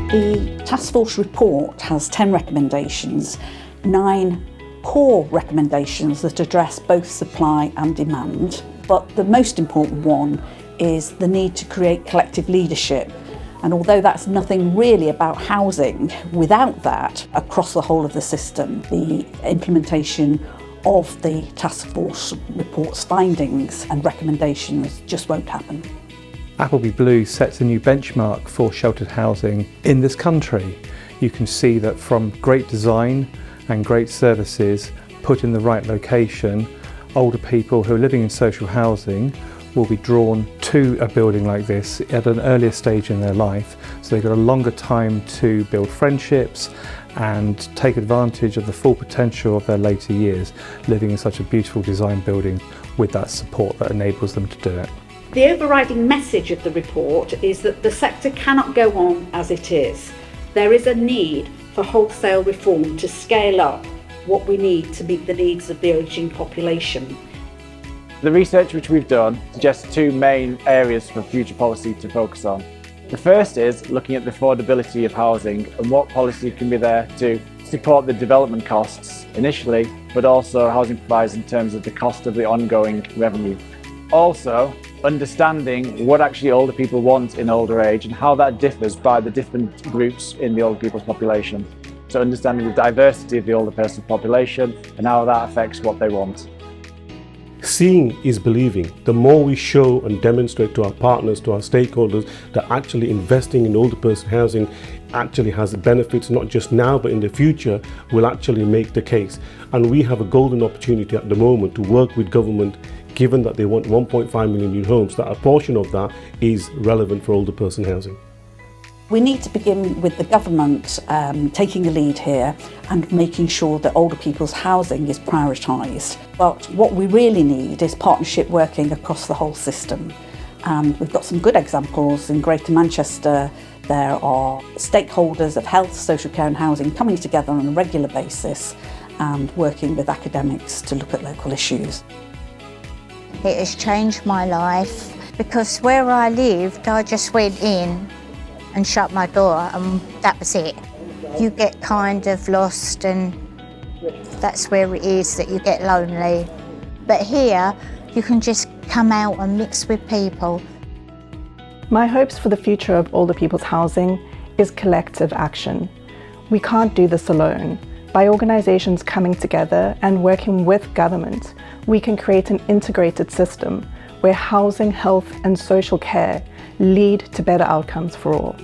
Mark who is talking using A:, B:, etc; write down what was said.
A: The Task Force report has 10 recommendations, 9 core recommendations that address both supply and demand. But the most important one is the need to create collective leadership. And although that's nothing really about housing, without that, across the whole of the system, the implementation of the Task Force report's findings and recommendations just won't happen.
B: Appleby Blue sets a new benchmark for sheltered housing in this country. You can see that from great design and great services put in the right location, older people who are living in social housing will be drawn to a building like this at an earlier stage in their life, so they've got a longer time to build friendships and take advantage of the full potential of their later years, living in such a beautiful design building with that support that enables them to do it.
A: The overriding message of the report is that the sector cannot go on as it is. There is a need for wholesale reform to scale up what we need to meet the needs of the ageing population.
C: The research which we've done suggests 2 main areas for future policy to focus on. The first is looking at the affordability of housing and what policy can be there to support the development costs initially, but also housing providers in terms of the cost of the ongoing revenue. Also, understanding what actually older people want in older age and how that differs by the different groups in the older people's population. So understanding the diversity of the older person's population and how that affects what they want.
D: Seeing is believing. The more we show and demonstrate to our partners, to our stakeholders, that actually investing in older person housing actually has benefits not just now but in the future, will actually make the case. And we have a golden opportunity at the moment to work with government, given that they want 1.5 million new homes, that a portion of that is relevant for older person housing.
A: We need to begin with the government taking a lead here and making sure that older people's housing is prioritised. But what we really need is partnership working across the whole system. And we've got some good examples in Greater Manchester. There are stakeholders of health, social care and housing coming together on a regular basis and working with academics to look at local issues.
E: It has changed my life because where I lived, I just went in and shut my door and that was it. You get kind of lost and that's where it is that you get lonely. But here, you can just come out and mix with people.
F: My hopes for the future of older people's housing is collective action. We can't do this alone. By organisations coming together and working with government, we can create an integrated system where housing, health and social care lead to better outcomes for all.